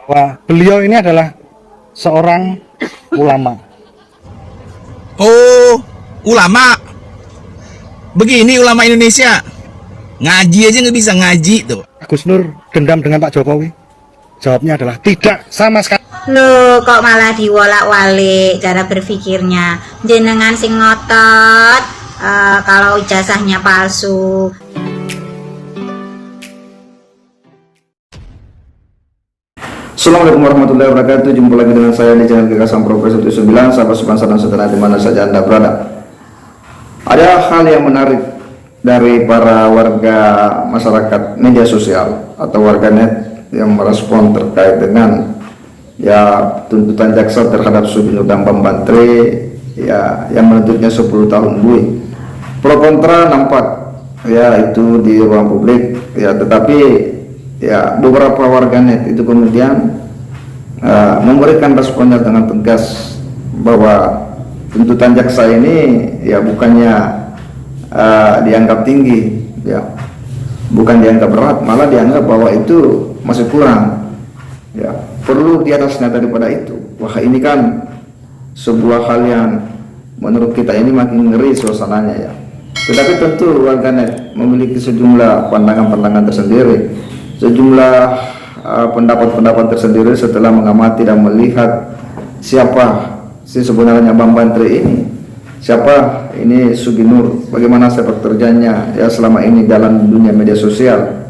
Wah, beliau ini adalah seorang ulama. Oh, ulama. Begini ulama Indonesia. Ngaji aja nggak bisa ngaji tuh. Gus Nur dendam dengan Pak Jokowi? Jawabnya adalah tidak sama sekali. Loh, kok malah diwolak-walik cara berpikirnya? Jenengan sing ngotot kalau ijazahnya palsu. Assalamualaikum warahmatullahi wabarakatuh. Jumpa lagi dengan saya di channel Gagasan Profesor 9. Sahabat sebangsa dan saudara di mana saja Anda berada. Ada hal yang menarik dari para warga masyarakat media sosial atau warganet yang merespon terkait dengan tuntutan jaksa terhadap Sugino dan Bambang Tri yang menuntutnya 10 tahun bui. Pro kontra nampak itu di ruang publik tetapi beberapa warganet itu kemudian memberikan responnya dengan tegas bahwa tuntutan jaksa ini bukannya dianggap tinggi, bukan dianggap berat, malah dianggap bahwa itu masih kurang, perlu di atasnya daripada itu. Wah, ini kan sebuah hal yang menurut kita ini makin ngeri suasananya Tetapi tentu warganet memiliki sejumlah pandangan-pandangan tersendiri, sejumlah pendapat-pendapat tersendiri setelah mengamati dan melihat siapa sih sebenarnya Bambang Tri ini, siapa ini Suginur, bagaimana sepak terjangnya selama ini dalam dunia media sosial.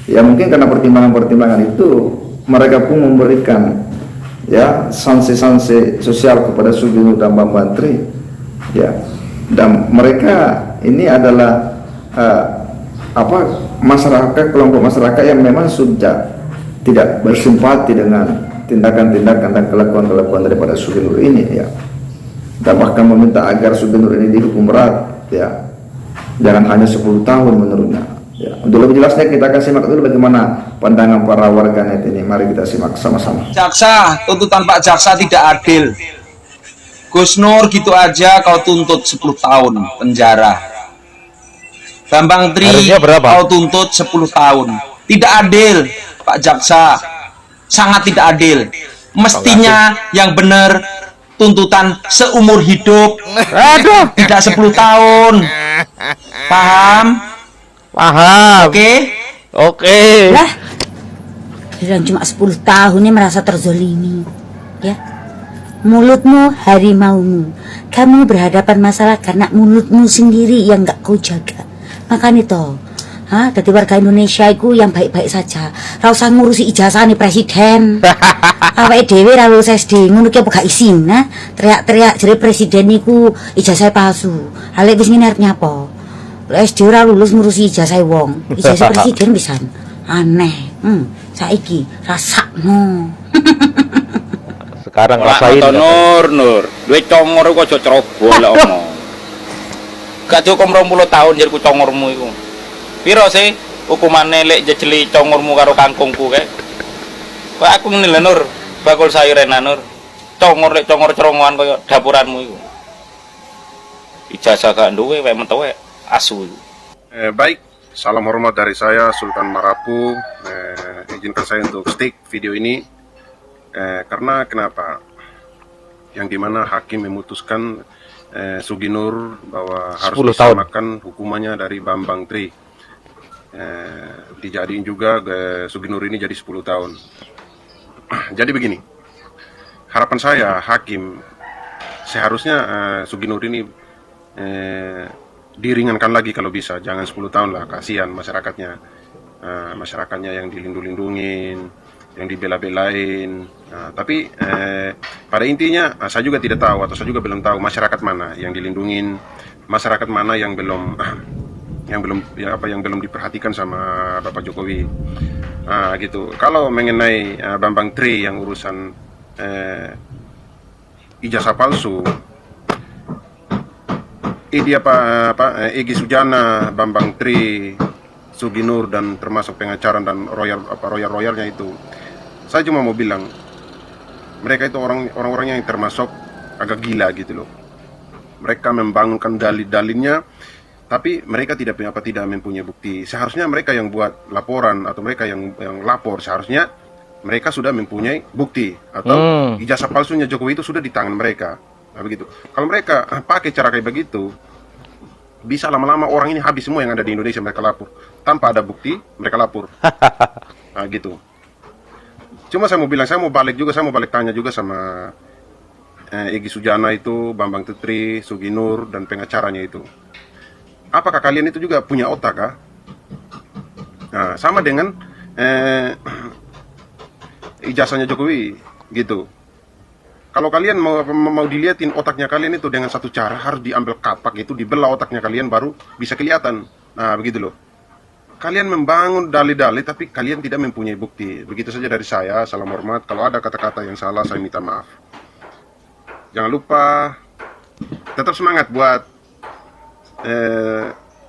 Mungkin karena pertimbangan-pertimbangan itu mereka pun memberikan sanksi-sanksi sosial kepada Suginur dan Bambang Tri. Dan mereka ini adalah masyarakat, kelompok masyarakat yang memang sudah tidak bersimpati dengan tindakan-tindakan dan kelakuan-kelakuan daripada Suginur ini, dan bahkan meminta agar Suginur ini dihukum berat, jangan hanya 10 tahun menurutnya. Untuk lebih jelasnya kita akan simak dulu bagaimana pandangan para warganet ini. Mari kita simak sama-sama. Jaksa, tuntutan Pak Jaksa tidak adil. Gus Nur gitu aja kau tuntut 10 tahun penjara. Bambang Tri kau tuntut 10 tahun. Tidak adil, Pak Jaksa. Sangat tidak adil. Mestinya yang benar tuntutan seumur hidup. Aduh, tidak 10 tahun. Paham? paham. Oke. Lah, kirain cuma 10 tahun ini merasa terzolimi, mulutmu harimaumu, kamu berhadapan masalah karena mulutmu sendiri yang gak kau jaga. Makanya toh, dari warga Indonesia itu yang baik-baik saja, ra usah ngurusi ijazah nih presiden. Awake dhewe ra lulus SD ngono ki apa gak isin, teriak-teriak jare presiden niku ijazah palsu. Hale wis ngene arep nyapa? SD ora lulus ngurusi ijazah wong, ijazah presiden pisan. Aneh. Saiki rasakno. Sekarang rasain. Nur, duit congor kok aja ceroboh lek omong. Gak cukup 20 tahun jar ku congormu iku. Piro sih hukumane lek jejeli congormu karo kangkungku kae? Kok aku ngene lho Nur, bakul sayuran Nur. Congor lek congor cerongoan koyo dapuranmu iku. Ijazah gak duwe wae mentowe asu iku. Baik, salam hormat dari saya Sultan Marapu. Izinkan saya untuk stick video ini karena kenapa? Yang dimana hakim memutuskan Suginur bahwa harus 10 tahun. disamakan hukumannya dari Bambang Tri. Dijadiin juga Suginur ini jadi 10 tahun. Jadi begini, harapan saya hakim seharusnya Suginur ini diringankan lagi kalau bisa, jangan 10 tahun lah, kasihan masyarakatnya. Masyarakatnya yang dilindung-lindungin, yang dibela-belain. Tapi pada intinya saya juga tidak tahu atau saya juga belum tahu masyarakat mana yang dilindungin, masyarakat mana yang belum yang belum diperhatikan sama Bapak Jokowi. Gitu. Kalau mengenai Bambang Tri yang urusan ijazah palsu, Egy Sujana, Bambang Tri, Suginur dan termasuk pengacara dan royalnya itu, saya cuma mau bilang mereka itu orang-orang yang termasuk agak gila gitu loh. Mereka membangunkan dalil-dalilnya, tapi mereka tidak mempunyai bukti. Seharusnya mereka yang buat laporan atau mereka yang lapor seharusnya mereka sudah mempunyai bukti atau ijazah palsunya Jokowi itu sudah di tangan mereka. Nah, begitu. Kalau mereka pakai cara kayak begitu, bisa lama-lama orang ini habis semua yang ada di Indonesia, mereka lapor. Tanpa ada bukti, mereka lapor. Nah, gitu. Cuma saya mau bilang, saya mau balik tanya juga sama Egy Sujana itu, Bambang Tutri, Sugi Nur, dan pengacaranya itu. Apakah kalian itu juga punya otak, kah? Nah, sama dengan ijazahnya Jokowi, gitu. Kalau kalian mau dilihatin otaknya kalian itu dengan satu cara, harus diambil kapak itu, dibelah otaknya kalian baru bisa kelihatan. Nah, begitu loh. Kalian membangun dalih-dalih tapi kalian tidak mempunyai bukti. Begitu saja dari saya. Salam hormat. Kalau ada kata-kata yang salah, saya minta maaf. Jangan lupa tetap semangat buat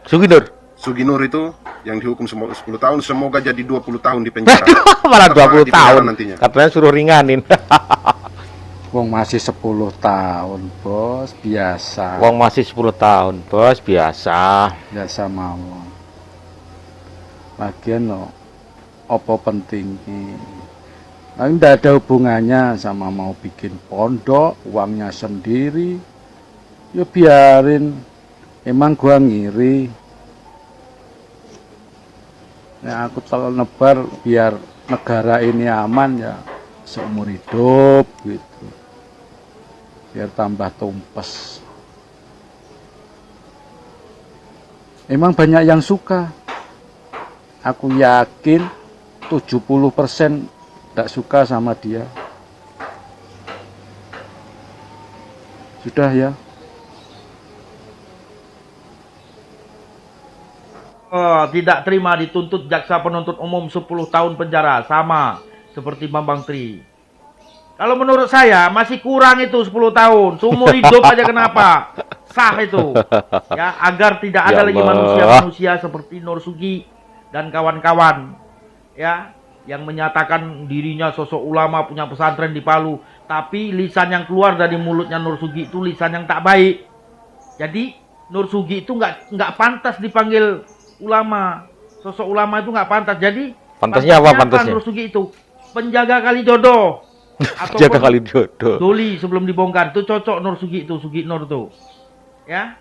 Sugi Nur itu yang dihukum 10 tahun, semoga jadi 20 tahun di penjara. Malah 20 tahun nantinya. katanya suruh ringanin. Wong masih 10 tahun, Bos, biasa. Wong masih 10 tahun, Bos, biasa. Biasa mawon. Lagian lo, apa penting ki? Nah, tidak ada hubungannya sama mau bikin pondok, uangnya sendiri. Ya biarin. Emang gua ngiri. Nah, aku kalau nebar biar negara ini aman ya seumur hidup gitu. Biar tambah tumpes. Emang banyak yang suka. Aku yakin 70% tidak suka sama dia. Sudah ya. Tidak terima dituntut jaksa penuntut umum 10 tahun penjara. Sama seperti Bambang Tri. Kalau menurut saya masih kurang itu 10 tahun. Seumur hidup aja kenapa? Sah itu. Ya, agar tidak ada lagi manusia-manusia seperti Nur Sugi dan kawan-kawan. Ya, yang menyatakan dirinya sosok ulama punya pesantren di Palu. Tapi lisan yang keluar dari mulutnya Nur Sugi itu lisan yang tak baik. Jadi Nur Sugi itu nggak pantas dipanggil ulama. Sosok ulama itu nggak pantas. Jadi pantasnya apa pantasnya? Nur Sugi itu penjaga kali jodoh. Jaga kali jodoh. Doli sebelum dibongkar itu cocok Nur Sugi itu, Sugi Nur tuh. Ya.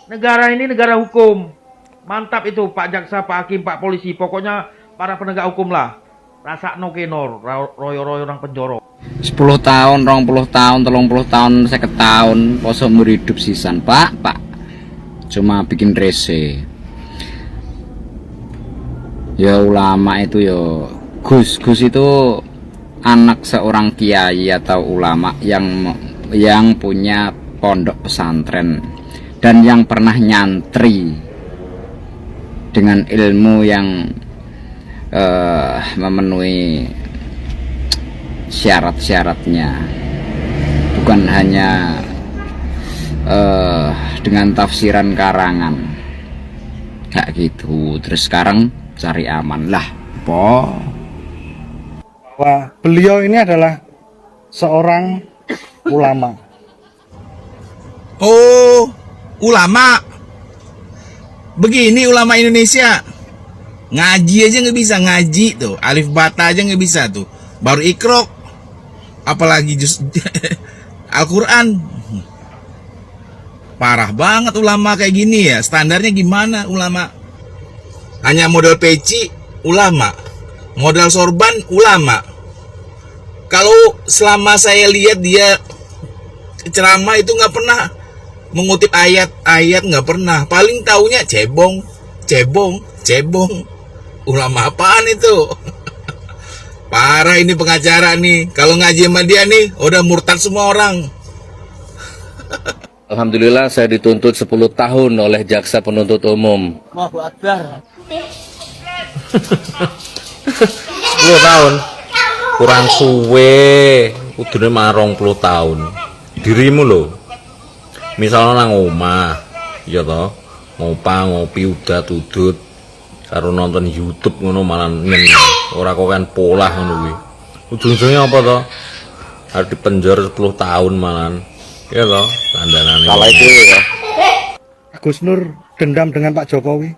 Negara ini negara hukum. Mantap itu Pak Jaksa, Pak Hakim, Pak Polisi. Pokoknya para penegak hukum lah. Rasa no kenor, royo-royo orang penjoro. 10 tahun, 20 tahun, 30 tahun, 50 tahun, poso hidup sisan, Pak. Cuma bikin rese. Ya ulama itu ya Gus itu anak seorang kiai atau ulama yang punya pondok pesantren dan yang pernah nyantri dengan ilmu yang memenuhi syarat-syaratnya, bukan hanya dengan tafsiran karangan kayak gitu. Terus sekarang cari aman lah, Bahwa beliau ini adalah seorang ulama. Oh, ulama. Begini ulama Indonesia. Ngaji aja nggak bisa, ngaji tuh. Alif bata aja nggak bisa tuh. Baru ikrok. Apalagi Al-Quran. Parah banget ulama kayak gini ya. Standarnya gimana ulama? Hanya modal peci, ulama. Modal sorban, ulama. Kalau selama saya lihat dia ceramah itu nggak pernah mengutip ayat-ayat, nggak pernah. Paling taunya cebong. Ulama apaan itu? Parah ini pengacara nih. Kalau ngaji sama dia nih, udah murtad semua orang. Alhamdulillah saya dituntut 10 tahun oleh jaksa penuntut umum. Allahu Akbar. 10 tahun. Kurang suwe. Udune malah 20 tahun. Dirimu loh. Misalnya nang omah, ya toh, ngopi udah tudut karo nonton YouTube ngono malah nyen ora kowean polah ngono kuwi. Ujung-ujungnya apa toh? Harus dipenjara 10 tahun malah. Ya toh, dandanane. Salah itu ya. Gus Nur dendam dengan Pak Jokowi?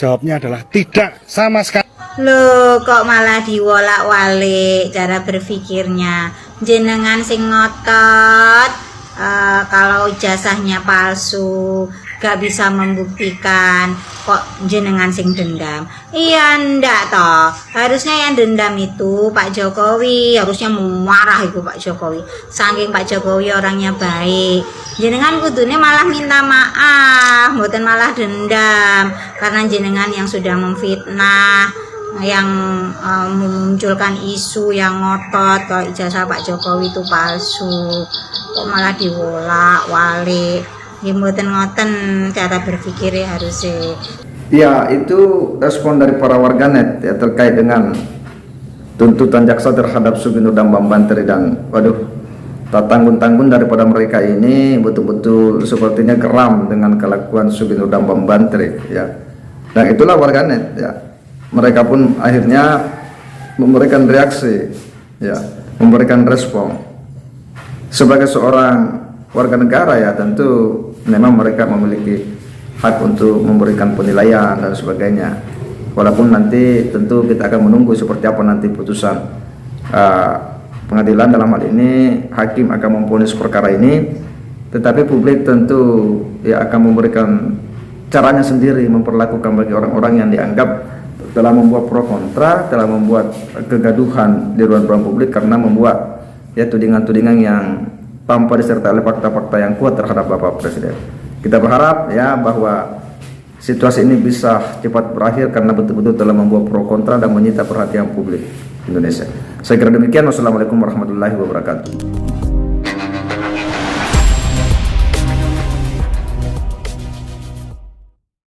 Jawabnya adalah tidak sama sekali. Loh, kok malah diwolak-walik cara berpikirnya? Jenengan sing ngotot kalau ijazahnya palsu, gak bisa membuktikan, kok jenengan sing dendam? Iya ndak toh, harusnya yang dendam itu Pak Jokowi, harusnya marah itu Pak Jokowi, saking Pak Jokowi orangnya baik. Jenengan kudune malah minta maaf, mboten malah dendam, karena jenengan yang sudah memfitnah, yang memunculkan isu yang ngotot kalau ijazah Pak Jokowi itu palsu, kok malah diwolak-walik. Ya mboten ngoten cara berpikirnya harusnya. Ya, itu respon dari para warganet ya terkait dengan tuntutan jaksa terhadap Sugeng Udang Bambantri, dan waduh, tak tanggung-tanggung daripada mereka ini betul-betul sepertinya geram dengan kelakuan Sugeng Udang Bambantri ya. Dan itulah warganet ya. Mereka pun akhirnya memberikan reaksi ya, memberikan respon. Sebagai seorang warga negara ya, tentu memang mereka memiliki hak untuk memberikan penilaian dan sebagainya. Walaupun nanti tentu kita akan menunggu seperti apa nanti putusan pengadilan, dalam hal ini hakim akan memvonis perkara ini, tetapi publik tentu ya akan memberikan caranya sendiri memperlakukan bagi orang-orang yang dianggap telah membuat pro kontra, telah membuat kegaduhan di ruang publik karena membuat ya tudingan-tudingan yang tanpa disertai oleh fakta-fakta yang kuat terhadap Bapak Presiden. Kita berharap ya bahwa situasi ini bisa cepat berakhir karena betul-betul telah membuat pro kontra dan menyita perhatian publik Indonesia. Saya kira demikian. Wassalamualaikum warahmatullahi wabarakatuh.